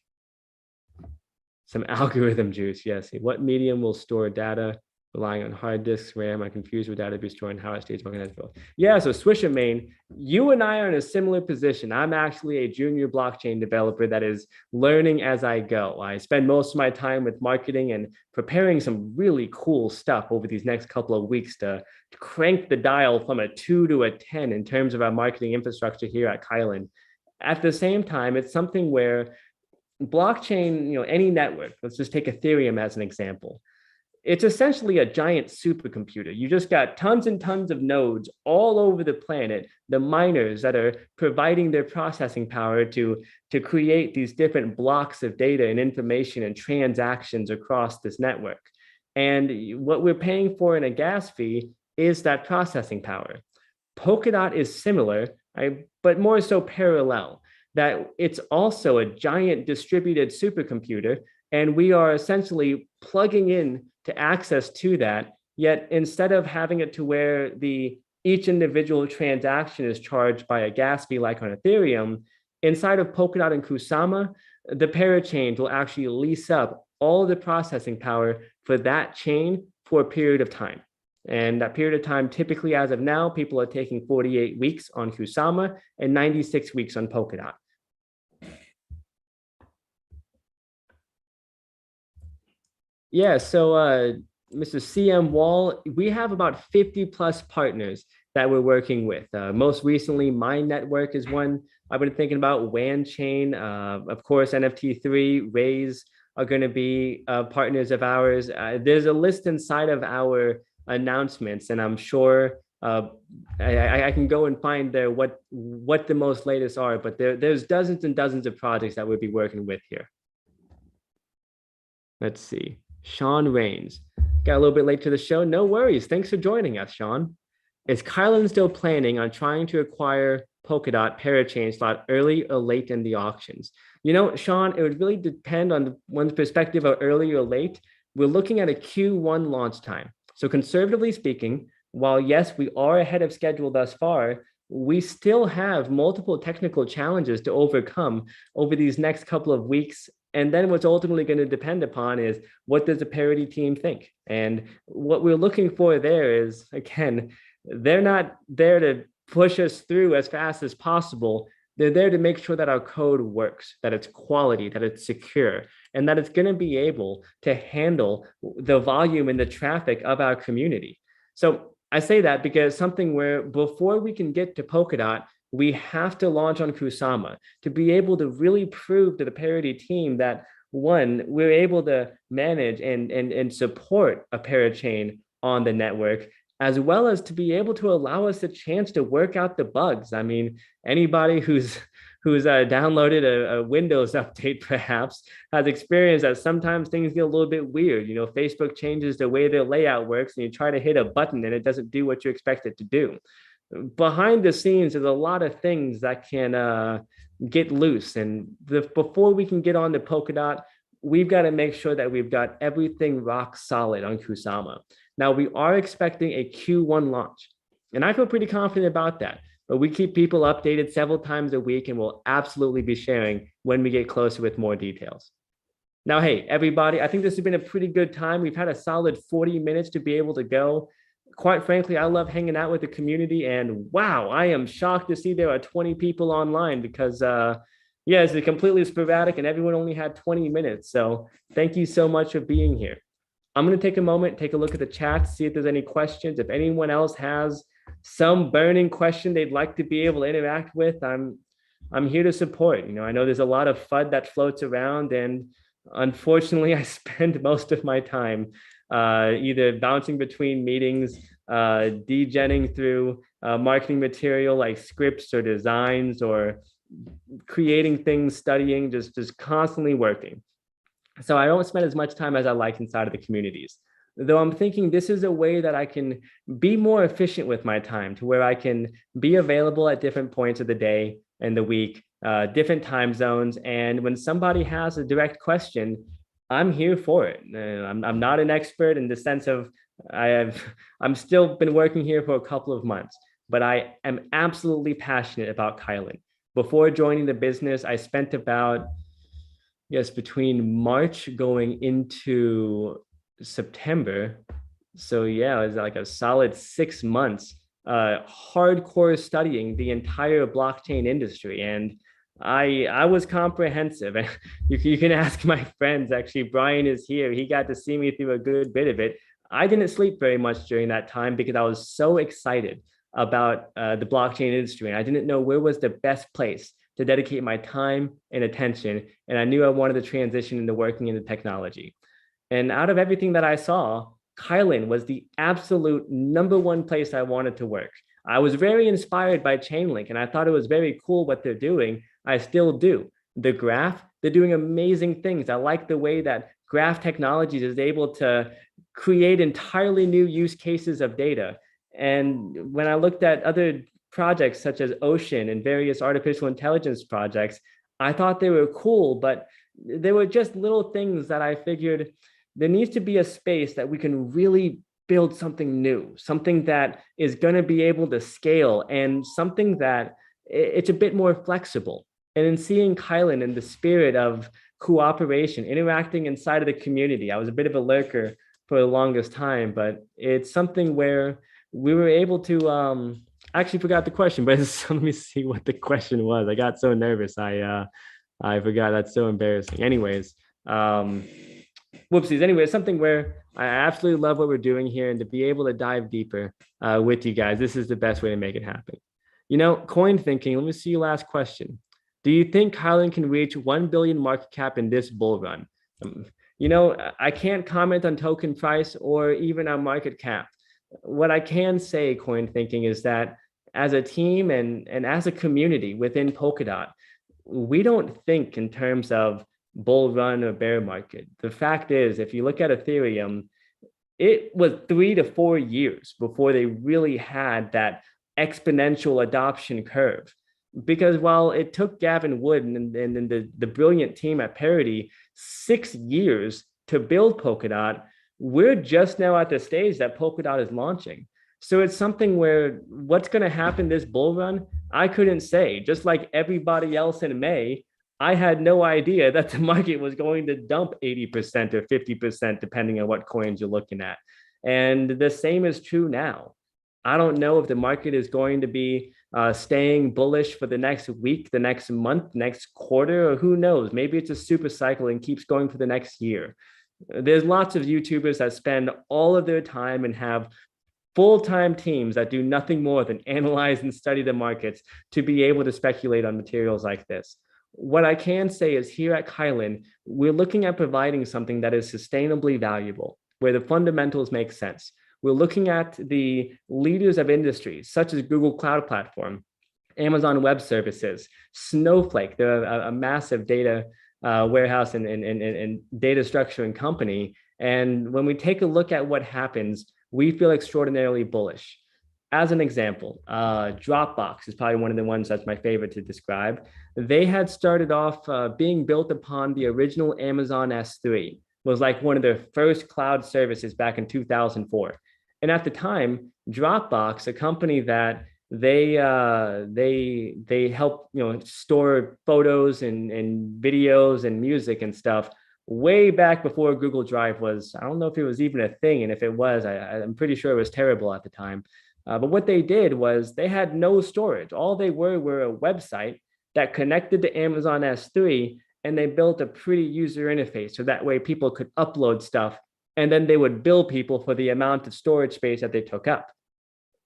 Some algorithm juice, yes. What medium will store data? Relying on hard disks, RAM. I'm confused with database storing how it stays organized. Yeah, so Swisher Main, you and I are in a similar position. I'm actually a junior blockchain developer that is learning as I go. I spend most of my time with marketing and preparing some really cool stuff over these next couple of weeks to crank the dial from a 2 to a 10 in terms of our marketing infrastructure here at Kylan. At the same time, it's something where blockchain, you know, any network, let's just take Ethereum as an example. It's essentially a giant supercomputer. You just got tons and tons of nodes all over the planet, the miners that are providing their processing power to create these different blocks of data and information and transactions across this network. And what we're paying for in a gas fee is that processing power. Polkadot is similar, but more so parallel, that it's also a giant distributed supercomputer, and we are essentially plugging in to access to that. Yet instead of having it to where each individual transaction is charged by a gas fee like on Ethereum, inside of Polkadot and Kusama, the parachains will actually lease up all the processing power for that chain for a period of time. And that period of time, typically as of now, people are taking 48 weeks on Kusama and 96 weeks on Polkadot. Yeah, so Mr. CM Wall, we have about 50 plus partners that we're working with. Most recently, My Network is one I've been thinking about. WAN Chain, of course, NFT3, Raise are going to be partners of ours. There's a list inside of our announcements, and I'm sure I can go and find there what the most latest are. But there's dozens and dozens of projects that we'll be working with here. Let's see. Sean Rains. Got a little bit late to the show. No worries. Thanks for joining us, Sean. Is Kylan still planning on trying to acquire Polkadot parachain slot early or late in the auctions? You know, Sean, it would really depend on one's perspective of early or late. We're looking at a Q1 launch time. So conservatively speaking, while yes, we are ahead of schedule thus far, we still have multiple technical challenges to overcome over these next couple of weeks. And then what's ultimately going to depend upon is what does the parity team think? And what we're looking for there is, again, they're not there to push us through as fast as possible. They're there to make sure that our code works, that it's quality, that it's secure, and that it's going to be able to handle the volume and the traffic of our community. So I say that because something where before we can get to Polkadot, we have to launch on Kusama to be able to really prove to the parity team that one, we're able to manage and support a parachain on the network, as well as to be able to allow us a chance to work out the bugs. I mean, anybody who's downloaded a Windows update perhaps has experienced that sometimes things get a little bit weird. You know, Facebook changes the way their layout works and you try to hit a button and it doesn't do what you expect it to do. Behind the scenes, there's a lot of things that can get loose. And before we can get on to Polkadot, we've got to make sure that we've got everything rock solid on Kusama. Now, we are expecting a Q1 launch, and I feel pretty confident about that. But we keep people updated several times a week, and we'll absolutely be sharing when we get closer with more details. Now, hey, everybody, I think this has been a pretty good time. We've had a solid 40 minutes to be able to go. Quite frankly, I love hanging out with the community, and wow, I am shocked to see there are 20 people online because yeah, it's completely sporadic and everyone only had 20 minutes. So thank you so much for being here. I'm going to take a moment, take a look at the chat, see if there's any questions. If anyone else has some burning question they'd like to be able to interact with, I'm here to support. You know, I know there's a lot of FUD that floats around, and unfortunately, I spend most of my time either bouncing between meetings, degenning through marketing material like scripts or designs, or creating things, studying, just constantly working. So I don't spend as much time as I like inside of the communities. Though I'm thinking this is a way that I can be more efficient with my time, to where I can be available at different points of the day and the week, different time zones. And when somebody has a direct question, I'm here for it. I'm not an expert in the sense of I'm still been working here for a couple of months, but I am absolutely passionate about Kylan. Before joining the business, I spent about, yes, between March going into September. So yeah, it was like a solid 6 months, hardcore studying the entire blockchain industry. And I was comprehensive. And you can ask my friends, actually, Brian is here. He got to see me through a good bit of it. I didn't sleep very much during that time because I was so excited about the blockchain industry. And I didn't know where was the best place to dedicate my time and attention. And I knew I wanted to transition into working in the technology. And out of everything that I saw, Kylan was the absolute #1 place I wanted to work. I was very inspired by Chainlink, and I thought it was very cool what they're doing. I still do. The graph, they're doing amazing things. I like the way that Graph Technologies is able to create entirely new use cases of data. And when I looked at other projects such as Ocean and various artificial intelligence projects, I thought they were cool, but they were just little things that I figured there needs to be a space that we can really build something new, something that is going to be able to scale, and something that it's a bit more flexible. And in seeing Kylan in the spirit of cooperation, interacting inside of the community, I was a bit of a lurker for the longest time, but it's something where we were able to, I actually forgot the question, but let me see what the question was. I got so nervous. I forgot. That's so embarrassing. Anyways, Whoopsies. Anyway, it's something where I absolutely love what we're doing here, and to be able to dive deeper with you guys, this is the best way to make it happen. Coin thinking. Let me see your last question. Do you think Highland can reach 1 billion market cap in this bull run? Um, I can't comment on token price or even on market cap. What I can say, coin thinking, is that as a team and as a community within Polkadot, we don't think in terms of bull run or bear market. The fact is, if you look at Ethereum, it was 3 to 4 years before they really had that exponential adoption curve. Because while it took Gavin Wood and the brilliant team at Parity 6 years to build Polkadot, we're just now at the stage that Polkadot is launching. So it's something where what's going to happen this bull run, I couldn't say. Just like everybody else in May, I had no idea that the market was going to dump 80% or 50%, depending on what coins you're looking at. And the same is true now. I don't know if the market is going to be staying bullish for the next week, the next month, next quarter, or who knows? Maybe it's a super cycle and keeps going for the next year. There's lots of YouTubers that spend all of their time and have full-time teams that do nothing more than analyze and study the markets to be able to speculate on materials like this. What I can say is here at Kylan, we're looking at providing something that is sustainably valuable, where the fundamentals make sense. We're looking at the leaders of industries, such as Google Cloud Platform, Amazon Web Services, Snowflake. They're a massive data warehouse and data structuring company. And when we take a look at what happens, we feel extraordinarily bullish. As an example, Dropbox is probably one of the ones that's my favorite to describe. They had started off being built upon the original Amazon S3, was like one of their first cloud services back in 2004. And at the time, Dropbox, a company that they help store photos and videos and music and stuff way back before Google Drive was, I don't know if it was even a thing, and if it was, I'm pretty sure it was terrible at the time. But what they did was they had no storage. All they were a website that connected to Amazon S3, and they built a pretty user interface so that way people could upload stuff, and then they would bill people for the amount of storage space that they took up.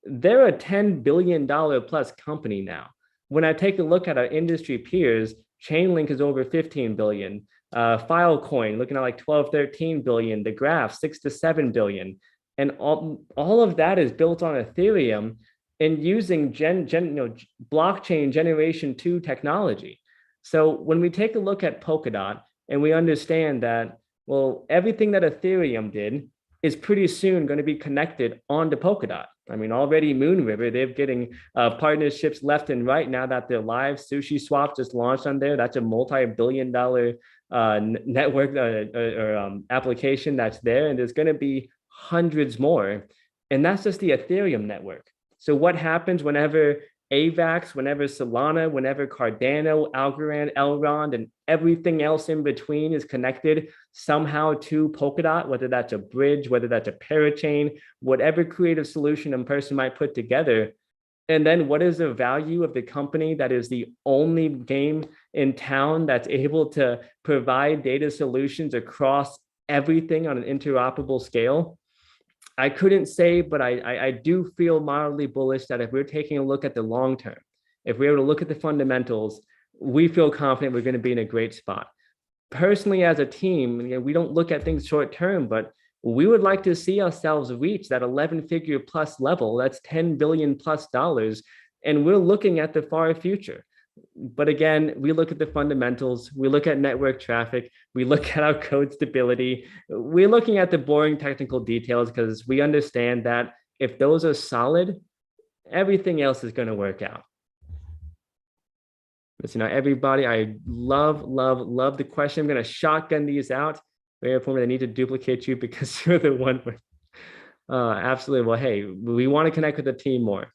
They're a $10 billion plus company now. When I take a look at our industry peers, Chainlink is over 15 billion. Filecoin looking at like 12, 13 billion. The Graph 6 to 7 billion. And all of that is built on Ethereum and using blockchain generation 2 technology. So when we take a look at Polkadot and we understand that, well, everything that Ethereum did is pretty soon going to be connected onto Polkadot. I mean, already Moonriver, they're getting partnerships left and right now that they're live. SushiSwap just launched on there. That's a multi-billion-dollar network or application that's there. And there's going to be hundreds more. And that's just the Ethereum network. So what happens whenever AVAX, whenever Solana, whenever Cardano, Algorand, Elrond, and everything else in between is connected somehow to Polkadot, whether that's a bridge, whether that's a parachain, whatever creative solution a person might put together. And then what is the value of the company that is the only game in town that's able to provide data solutions across everything on an interoperable scale? I couldn't say, but I do feel mildly bullish that if we're taking a look at the long term, if we're able to look at the fundamentals, we feel confident we're going to be in a great spot. Personally, as a team, we don't look at things short term, but we would like to see ourselves reach that 11-figure plus level. That's $10 billion plus, and we're looking at the far future. But again, we look at the fundamentals, we look at network traffic, we look at our code stability, we're looking at the boring technical details because we understand that if those are solid, everything else is going to work out. Listen, everybody, I love the question. I'm going to shotgun these out. Therefore, I need to duplicate you because you're the one. Absolutely. Well, hey, we want to connect with the team more.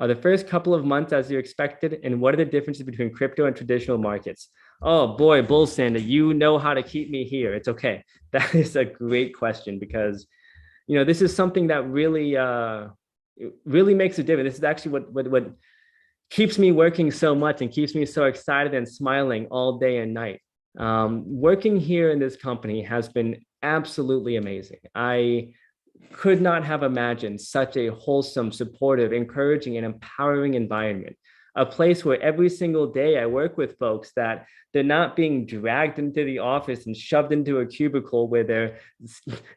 Are the first couple of months as you expected, and what are the differences between crypto and traditional markets? Oh boy, Bull Sanda, you know how to keep me here. It's okay. That is a great question because, this is something that really makes a difference. This is actually what keeps me working so much and keeps me so excited and smiling all day and night. Working here in this company has been absolutely amazing. I could not have imagined such a wholesome, supportive, encouraging, and empowering environment. A place where every single day I work with folks that they're not being dragged into the office and shoved into a cubicle where they're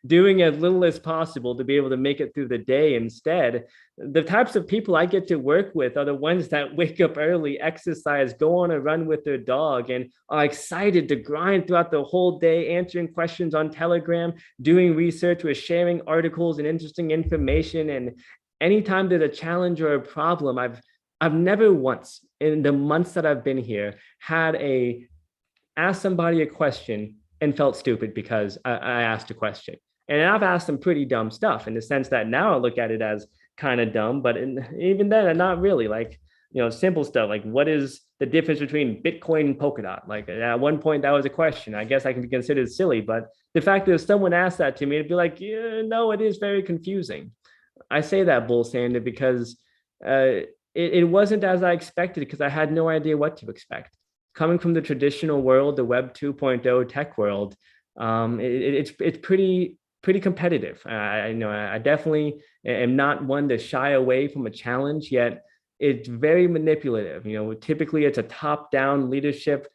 doing as little as possible to be able to make it through the day. Instead, the types of people I get to work with are the ones that wake up early, exercise, go on a run with their dog, and are excited to grind throughout the whole day, answering questions on Telegram, doing research, or sharing articles and interesting information. And anytime there's a challenge or a problem, I've never once in the months that I've been here had a asked somebody a question and felt stupid because I asked a question. And I've asked some pretty dumb stuff in the sense that now I look at it as kind of dumb, but even then, not really. Like, simple stuff like what is the difference between Bitcoin and Polkadot? Like at one point, that was a question. I guess I can be considered silly, but the fact that if someone asked that to me, it'd be like, yeah, no, it is very confusing. I say that, Bull Sander, because it wasn't as I expected because I had no idea what to expect. Coming from the traditional world, the Web 2.0 tech world, it's pretty competitive. I definitely am not one to shy away from a challenge, yet it's very manipulative. Typically it's a top-down leadership.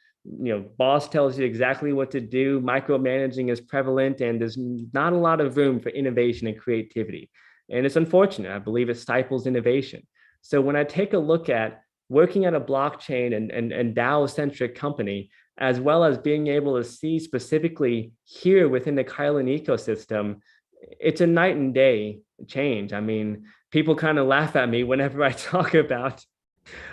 Boss tells you exactly what to do. Micromanaging is prevalent, and there's not a lot of room for innovation and creativity. And it's unfortunate. I believe it stifles innovation. So when I take a look at working at a blockchain and DAO-centric company, as well as being able to see specifically here within the Kylan ecosystem, it's a night and day change. I mean, people kind of laugh at me whenever I talk about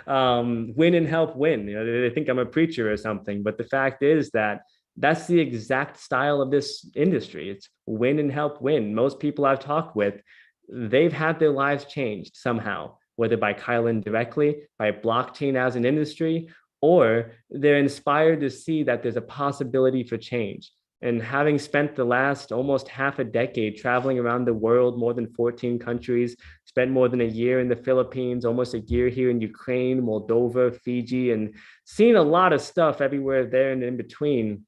win and help win. They think I'm a preacher or something, but the fact is that that's the exact style of this industry. It's win and help win. Most people I've talked with, they've had their lives changed somehow, whether by Kylan directly, by blockchain as an industry, or they're inspired to see that there's a possibility for change. And having spent the last almost half a decade traveling around the world, more than 14 countries, spent more than a year in the Philippines, almost a year here in Ukraine, Moldova, Fiji, and seen a lot of stuff everywhere there and in between,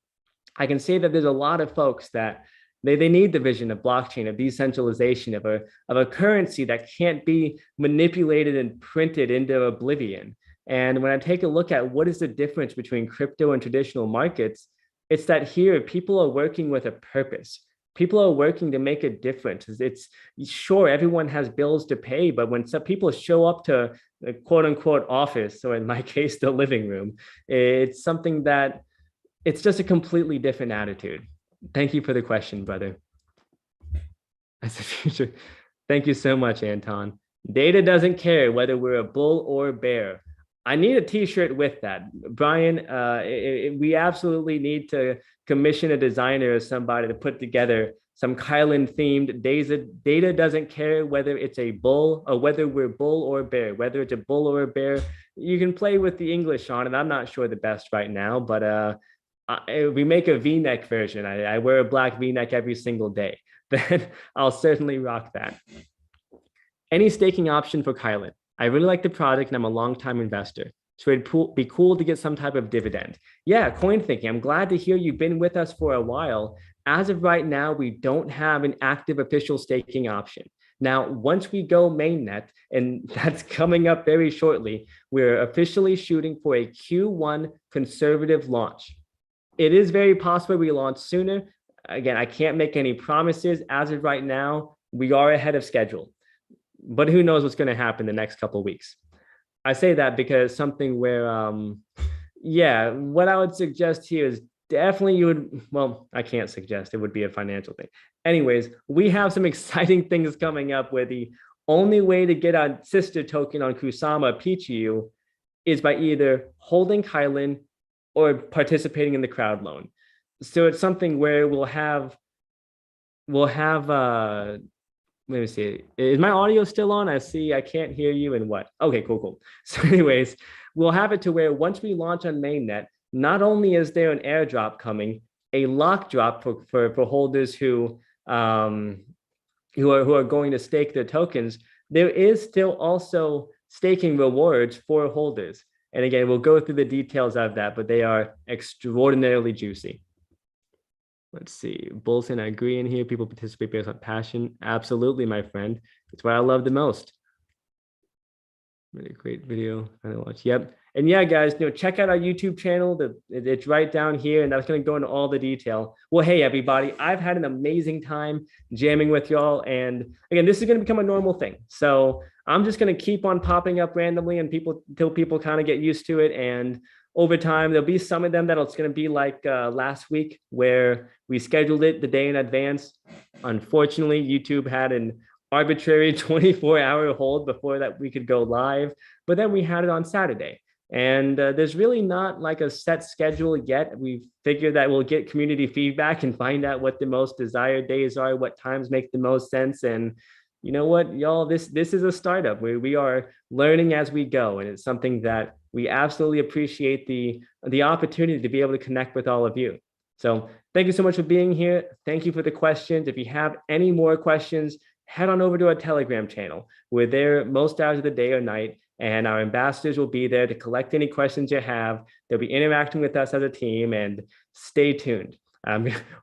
I can say that there's a lot of folks that they need the vision of blockchain, of decentralization, of a currency that can't be manipulated and printed into oblivion. And when I take a look at what is the difference between crypto and traditional markets, it's that here people are working with a purpose. People are working to make a difference. It's sure everyone has bills to pay, but when some people show up to the quote unquote office, or in my case, the living room, it's something that it's just a completely different attitude. Thank you for the question, brother. As a future, thank you so much, Anton. Data doesn't care whether we're a bull or a bear. I need a t-shirt with that. Brian, we absolutely need to commission a designer or somebody to put together some Kylan themed data doesn't care whether it's a bull or whether we're bull or bear, whether it's a bull or a bear. You can play with the English on it. I'm not sure the best right now, but we make a V-neck version. I wear a black V-neck every single day. Then I'll certainly rock that. Any staking option for Kylan? I really like the product and I'm a long-time investor. So it'd be cool to get some type of dividend. Yeah, coin thinking. I'm glad to hear you've been with us for a while. As of right now, we don't have an active official staking option. Now, once we go mainnet, and that's coming up very shortly, we're officially shooting for a Q1 conservative launch. It is very possible we launch sooner. Again, I can't make any promises. As of right now, we are ahead of schedule. But who knows what's going to happen the next couple of weeks. I say that because something where, what I would suggest here is definitely I can't suggest, it would be a financial thing. Anyways, we have some exciting things coming up where the only way to get a sister token on Kusama Pichu is by either holding Kylan or participating in the crowd loan. So it's something where we'll have let me see. Is my audio still on? I can't hear you and what? Okay, cool. So anyways, we'll have it to where once we launch on mainnet, not only is there an airdrop coming, a lock drop for holders who are going to stake their tokens, there is still also staking rewards for holders. And again, we'll go through the details of that, but they are extraordinarily juicy. Let's see. Bolson, I agree in here. People participate based on passion. Absolutely, my friend. It's what I love the most. Really great video. I watch. Yep. And yeah, guys, check out our YouTube channel. It's right down here, and that's going to go into all the detail. Well, hey, everybody, I've had an amazing time jamming with y'all. And again, this is going to become a normal thing. So I'm just going to keep on popping up randomly until people kind of get used to it. And over time, there'll be some of them that it's going to be like last week where we scheduled it the day in advance. Unfortunately, YouTube had an arbitrary 24-hour hold before that we could go live, but then we had it on Saturday. And there's really not like a set schedule yet. We've figured that we'll get community feedback and find out what the most desired days are, what times make the most sense. And you know what, y'all, this is a startup. We are learning as we go. And it's something that we absolutely appreciate the opportunity to be able to connect with all of you. So thank you so much for being here. Thank you for the questions. If you have any more questions, head on over to our Telegram channel. We're there most hours of the day or night, and our ambassadors will be there to collect any questions you have. They'll be interacting with us as a team, and stay tuned.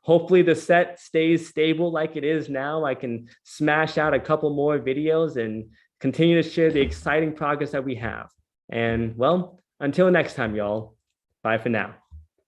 Hopefully the set stays stable like it is now. I can smash out a couple more videos and continue to share the exciting progress that we have. And well, until next time, y'all, bye for now.